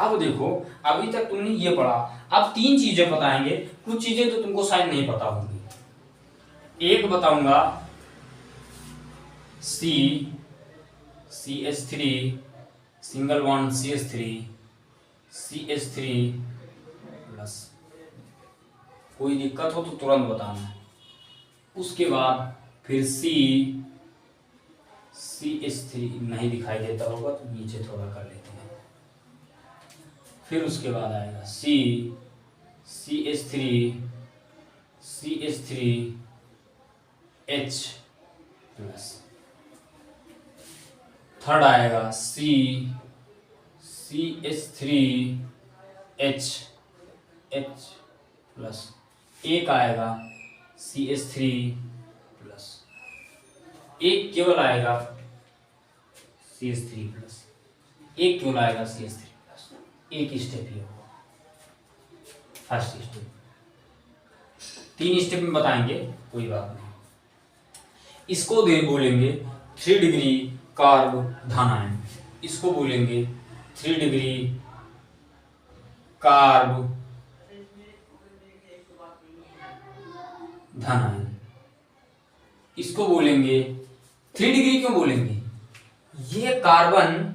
अब देखो, अभी तक तुमने ये पढ़ा, अब 3 चीजें बताएंगे। कुछ चीजें तो तुमको शायद नहीं पता होंगी। एक बताऊंगा CH3 single bond CH3 plus, कोई दिक्कत हो तो तुरंत बताना। उसके बाद फिर CH3 नहीं दिखाई देता होगा तो नीचे थोड़ा कर लेते हैं। फिर उसके बाद आएगा CH3H प्लस। थर्ड आएगा CH3H प्लस। एक आएगा CH3 प्लस, एक केवल आएगा CH3 प्लस, एक केवल आएगा CH3 प्लस। एक स्टेप ये होगा, फर्स्ट स्टेप। 3 स्टेप में बताएंगे, कोई बात नहीं। इसको बोलेंगे 3 डिग्री कार्ब धनायन, इसको बोलेंगे 3 डिग्री कार्ब धनायन, इसको बोलेंगे 3 डिग्री। क्यों बोलेंगे? ये कार्बन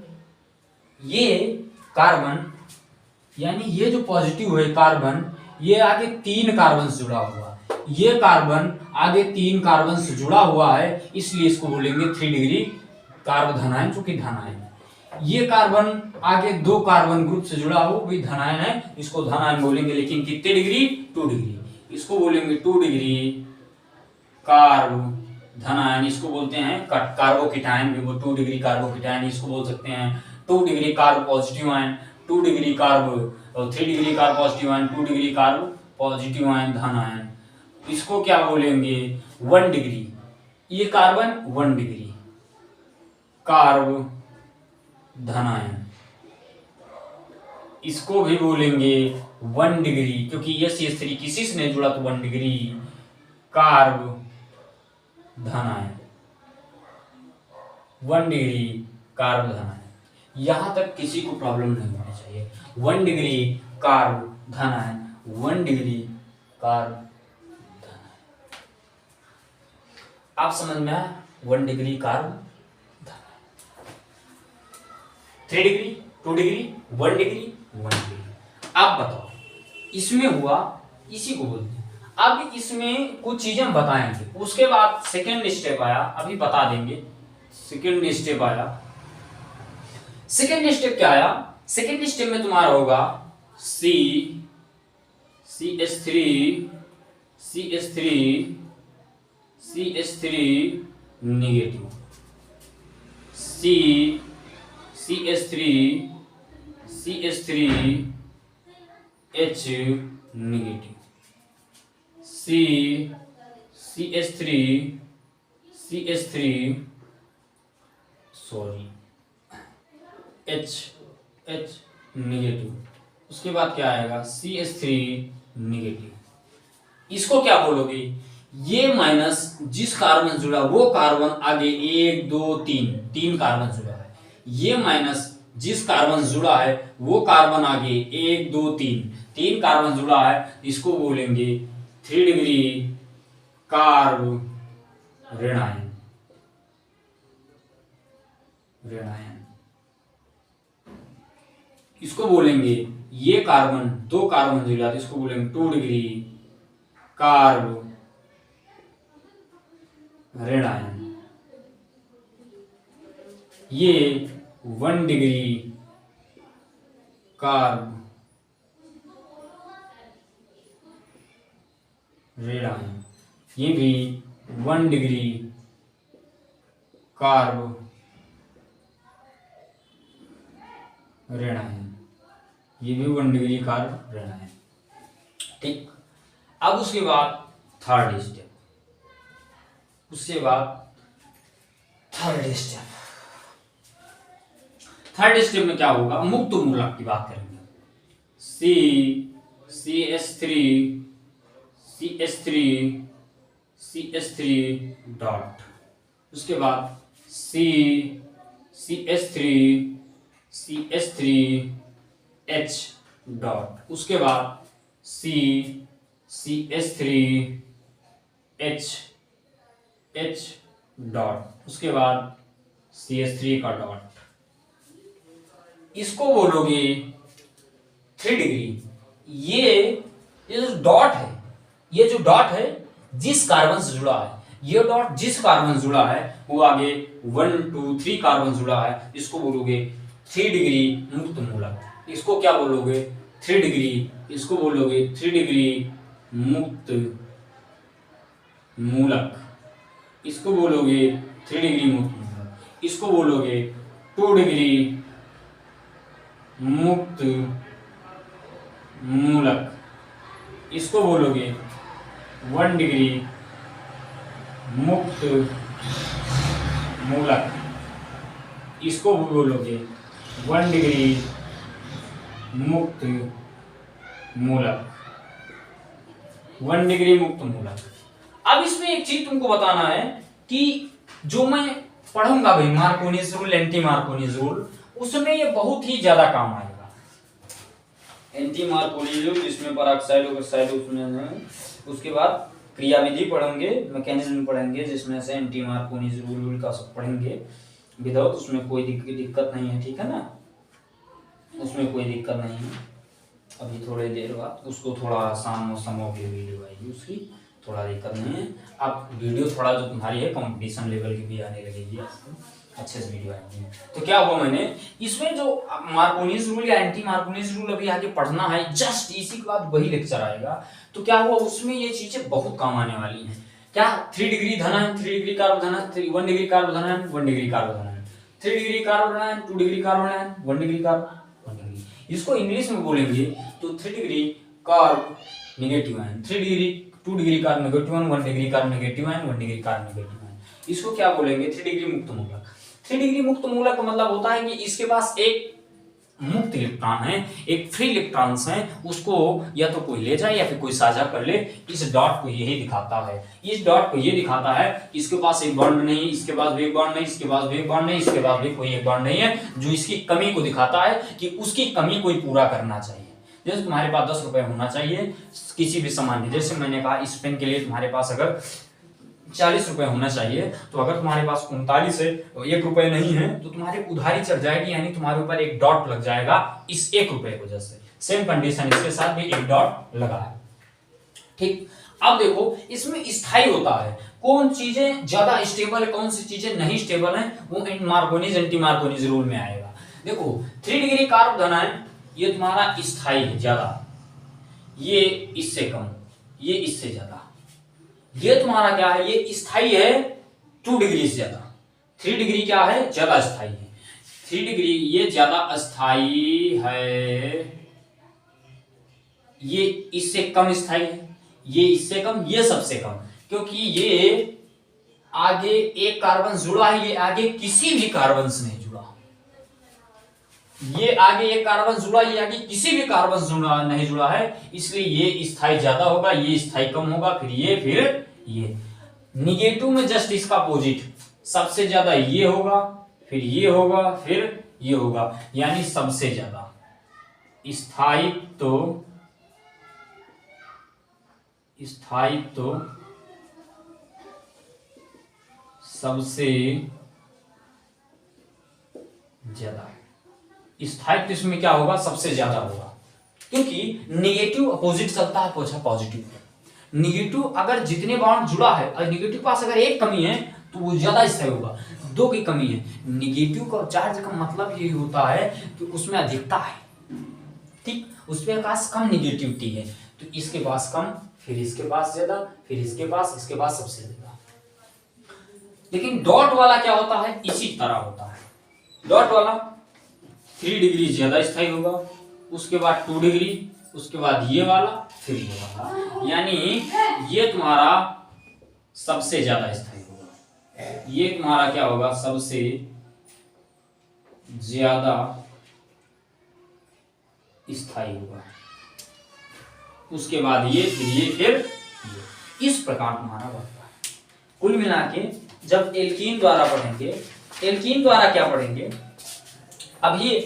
यानी ये जो पॉजिटिव है कार्बन, ये आगे 3 कार्बन से जुड़ा हुआ है, ये कार्बन आगे 3 कार्बन से जुड़ा हुआ है, इसलिए इसको बोलेंगे 3 डिग्री कार्ब धनायन, जो कि धनायन है। ये कार्बन आगे 2 कार्बन ग्रुप से जुड़ा हो, भी धनायन है, इसको धनायन बोलेंगे। लेकिन कितने डिग्री? 2 डिग्री। इसको बोलेंगे 2 डिग्री कार्ब धनायन, इसको बोलते हैं कार्बोकेटायन, वो 2 डिग्री कार्बोकेटायन, इसको बोल सकते हैं 2 degree carb positive ion, 2 degree carb, 3 degree carb positive ion, 2 degree carb positive ion धनायन। इसको क्या बोलेंगे? 1 डिग्री। ये कार्बन 1 डिग्री कार्ब धनायन, इसको भी बोलेंगे 1 डिग्री, क्योंकि ये CH3 किसी से नहीं जुड़ा तो 1 डिग्री कार्ब धनायन, 1 डिग्री कार्ब धनायन। यहां तक किसी को प्रॉब्लम नहीं होनी चाहिए। 1 डिग्री कार्ब धनायन, 1 डिग्री कार्ब धनायन। आप समझ में आया? 1 डिग्री कार्ब धनायन, 3 डिग्री, 2 डिग्री, 1 डिग्री, 1 डिग्री। अब बताओ, इसमें हुआ, इसी को बोलते हैं। अब इसमें कुछ चीजें हम बताएंगे, उसके बाद सेकेंड स्टेप आया, अभी बता देंगे। सेकेंड स्टेप आया, सेकेंड स्टेप क्या आया? सेकेंड स्टेप में तुम्हारा होगा CH3 negative, CH3H negative, H negative. उसके बाद क्या आएगा? CH3 negative. इसको क्या बोलोगे? ये माइनस जिस कार्बन जुड़ा, वो कार्बन आगे 1 2 3 कार्बन जुड़ा है, ये माइनस जिस कार्बन जुड़ा है वो कार्बन आगे 1 2 3 कार्बन जुड़ा है, इसको बोलेंगे 3 डिग्री कार्ब ऋणायन। इसको बोलेंगे, ये कार्बन 2 कार्बन जुड़ा है, इसको बोलेंगे 2 डिग्री कार्ब ऋणायन। ये 1 डिग्री कार्ब ऋणायन, ये भी 1 डिग्री कार्ब ऋणायन, ये भी 1 डिग्री कार्ब ऋणायन। ठीक। अब उसके बाद थर्ड स्टेप, उसके बाद थर्ड स्टेप में क्या होगा? मुक्त मूलक की बात करेंगे। CH3 डॉट, उसके बाद CH3 H डॉट, उसके बाद CH3 डॉट, उसके बाद CH3 का डॉट, इसको बोलोगे 3 डिग्री। ये जो डॉट है, ये जो डॉट है जिस कार्बन से जुड़ा है, ये डॉट जिस कार्बन से जुड़ा है वो आगे 1 2 3 कार्बन जुड़ा है, इसको बोलोगे 3 डिग्री मुक्त मूलक। इसको क्या बोलोगे 3 डिग्री, इसको बोलोगे 3 डिग्री मुक्त मूलक, इसको बोलोगे 3 डिग्री मुक्त मूलक, इसको बोलोगे 2 डिग्री मुक्त मूलक, इसको बोलोगे 1 डिग्री मुक्त मूलक, इसको बोलोगे 1 डिग्री मुक्त मूलक, 1 डिग्री मुक्त मूलक। अब इसमें एक चीज तुमको बताना है कि जो मैं पढ़ूंगा भाई मार्कोनीज रूल, एंटी मार्कोनीज रूल, उसमें ये बहुत ही ज्यादा काम आएगा। एंटी मार्कोनीज रूल जिसमें पराक्साइड ऑक्साइड उसमें है, उसके बाद क्रियाविधि पढ़ेंगे, मैकेनिज्म पढ़ेंगे, जिसमें से एंटी मार्कोनीज रूल का सब पढ़ेंगे विदाउट, उसमें कोई दिक्कत नहीं है, ठीक है ना, उसमें कोई दिक्कत नहीं है। अभी थोड़ी देर बाद उसको थोड़ा आसान मौसम की वीडियो आएगी, उसकी थोड़ा दिक्कत नहीं है। अब वीडियो थोड़ा जो तुम्हारी है कंपटीशन लेवल की भी आने लगेगी, अच्छे से वीडियो आएंगे। तो क्या हुआ, मैंने इसमें जो मार्कोनीज रूल या एंटी मार्कोनीज रूल अभी आगे पढ़ना है, जस्ट इसी के बाद वही लेक्चर आएगा। तो क्या हुआ, उसमें ये चीजें बहुत काम आने वाली हैं। क्या 3 डिग्री धनायन, 3 डिग्री कार्बोधन, 1 डिग्री कार्बोधन, 1 डिग्री कार्बोधन, 3 डिग्री कार्बोधन, 2 डिग्री कार्बोधन, 1 डिग्री कार्बन, 1 डिग्री। इसको इंग्लिश में बोलेंगे तो 3 degree carb negative ion, 3 degree 2 degree carb negative ion, 1 degree carb negative ion, 1 degree carb negative ion. इसको क्या बोलेंगे 3 डिग्री मुक्त मूलक। 3 डिग्री मुक्त मूलक का मतलब होता है कि इसके पास एक मुक्त इलेक्ट्रॉन है, एक फ्री इलेक्ट्रॉन्स है, उसको या तो कोई ले जाए या फिर कोई साझा कर ले। इस डॉट को यही दिखाता है, इस डॉट को ये दिखाता है कि इसके पास एक बॉन्ड नहीं, इसके पास भी एक बॉन्ड नहीं, इसके पास भी एक बॉन्ड नहीं, इसके पास भी कोई एक बॉन्ड नहीं है, जो इसकी कमी को दिखाता है कि उसकी कमी कोई पूरा करना चाहिए। जैसे तुम्हारे पास 10 रुपए होना चाहिए किसी भी सामान के, जैसे मैंने कहा इस पेन के लिए तुम्हारे पास अगर 40 रुपए होना चाहिए, तो अगर तुम्हारे पास 39 है, 1 रुपए नहीं है, तो तुम्हारी उधारी चढ़ जाएगी, यानी तुम्हारे ऊपर एक डॉट लग जाएगा इस 1 रुपए की वजह से। सेम कंडीशन इसके साथ भी एक डॉट लगा है, ठीक। अब देखो इसमें स्थायी होता है, कौन चीजें ज्यादा स्टेबल है, कौन सी चीजें नहीं स्टेबल है, वो मार्कोनीज एंटी मार्कोनीज रूल में आएगा। देखो 3 डिग्री कार्बोधन है, ये तुम्हारा स्थायी है ज्यादा, ये इससे कम, ये इससे ज्यादा। ये तुम्हारा क्या है, ये स्थायी है 2 डिग्री से ज्यादा। 3 डिग्री क्या है, ज्यादा स्थायी है। 3 डिग्री ये ज्यादा स्थायी है, ये इससे कम स्थायी है, ये इससे कम, ये सबसे कम, क्योंकि ये आगे एक कार्बन जुड़ा है, ये आगे किसी भी कार्बन से नहीं जुड़ा। ये आगे एक कार्बन जुड़ा, ये आगे किसी भी कार्बन से नहीं जुड़ा है, इसलिए ये स्थायी ज्यादा होगा, ये स्थायी कम होगा, फिर ये निगेटिव में जस्ट इसका अपोजिट, सबसे ज्यादा ये होगा, फिर ये होगा, फिर ये होगा, यानी सबसे ज्यादा स्थायित्व सबसे ज्यादा, स्थायित्व इसमें क्या होगा, सबसे ज्यादा होगा, क्योंकि निगेटिव अपोजिट चलता है पॉजिटिव। निगेटिव अगर जितने बॉन्ड जुड़ा है और निगेटिव पास अगर एक कमी है तो वो ज्यादा स्थायी होगा, 2 की कमी है। निगेटिव का चार्ज का मतलब यही होता है कि उसमें अधिकता है, ठीक, उसके पास कम निगेटिविटी है, तो इसके पास कम, फिर इसके पास ज्यादा, फिर इसके पास सबसे ज्यादा। लेकिन डॉट वाला क्या होता है, इसी तरह होता है। डॉट वाला 3 डिग्री ज्यादा स्थायी होगा, उसके बाद 2 डिग्री, उसके बाद ये वाला, फिर ये वाला, यानी ये तुम्हारा सबसे ज्यादा स्थायी होगा। ये तुम्हारा क्या होगा, सबसे ज्यादा स्थायी होगा, उसके बाद ये, फिर ये, फिर ये, इस प्रकार तुम्हारा बढ़ता है। कुल मिला के जब एल्कीन द्वारा पढ़ेंगे, एल्कीन द्वारा क्या पढ़ेंगे, अब ये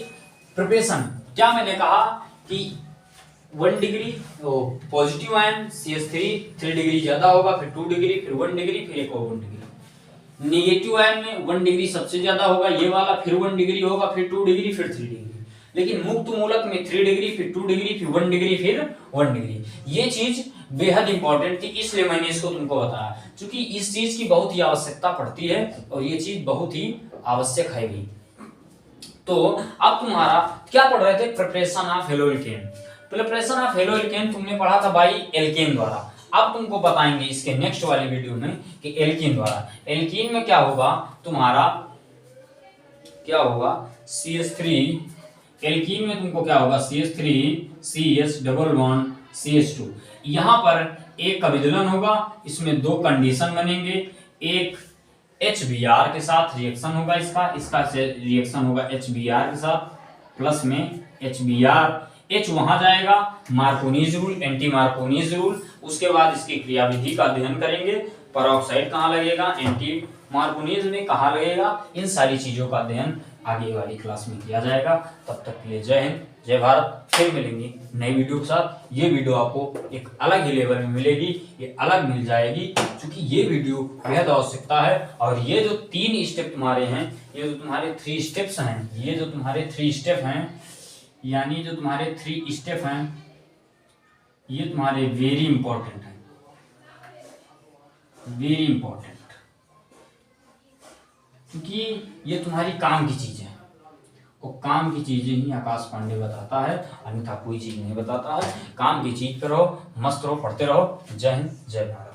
प्रिपरेशन क्या मैंने कहा कि 1 degree positive ion CH3 3 degree ज्यादा होगा, फिर 2 डिग्री, फिर 1 डिग्री, फिर एक और 1 डिग्री। नेगेटिव आयन में 1 डिग्री सबसे ज्यादा होगा, ये वाला, फिर 1 डिग्री होगा, फिर 2 डिग्री, फिर 3 डिग्री। लेकिन मुक्त मूलक में 3 डिग्री, फिर 2 डिग्री, फिर 1 डिग्री, फिर 1 डिग्री। ये चीज बेहद इंपॉर्टेंट थी, इसलिए मैंने इसको तुमको बताया, क्योंकि इस चीज की बहुत ही आवश्यकता पड़ती है और ये चीज बहुत ही आवश्यक है भी। तो अब तुम्हारा क्या पढ़ रहे थे, प्रिपरेशन ऑफ हेलोइल्केन। प्रिपरेशन ऑफ हेलोइल्केन तुमने पढ़ा था बाई एल्केन द्वारा। अब तुमको बताएंगे इसके नेक्स्ट वाली वीडियो में कि एल्कीन द्वारा। एल्कीन में क्या होगा तुम्हारा, क्या होगा CH3, एल्कीन में तुमको क्या होगा CH3 CH double bond CH2। यहाँ पर एक का विदलन होगा, इसमें 2 कंडीशन बनेंगे, एक HBr के साथ रिएक्शन होगा, इसका रिएक्शन होगा HBr के साथ, प्लस में HBr, H वहां जाएगा, मार्कोनीज रूल, एंटी मार्कोनीज रूल। उसके बाद इसकी क्रियाविधि का अध्ययन करेंगे, परऑक्साइड कहाँ लगेगा, एंटी मार्कोनीज में कहाँ लगेगा, इन सारी चीजों का अध्ययन आगे वाली क्लास में किया जाएगा। तब तक के लिए जय हिंद, जय भारत। फिर मिलेंगे नई वीडियो के साथ। ये वीडियो आपको एक अलग ही लेवल में मिलेगी, ये अलग मिल जाएगी, क्योंकि ये वीडियो बेहद आवश्यकता है। और ये जो 3 स्टेप तुम्हारे हैं, ये जो तुम्हारे 3 स्टेप्स हैं, ये जो तुम्हारे 3 स्टेप हैं, यानी जो तुम्हारे 3 स्टेप हैं, ये तुम्हारे वेरी इंपॉर्टेंट है, वेरी इंपॉर्टेंट, क्योंकि ये तुम्हारी काम की चीज है और काम की चीजें ही आकाश पांडे बताता है, अन्यथा कोई चीज नहीं बताता है। काम की चीज पे रहो, मस्त रहो, पढ़ते रहो। जय हिंद, जय भारत।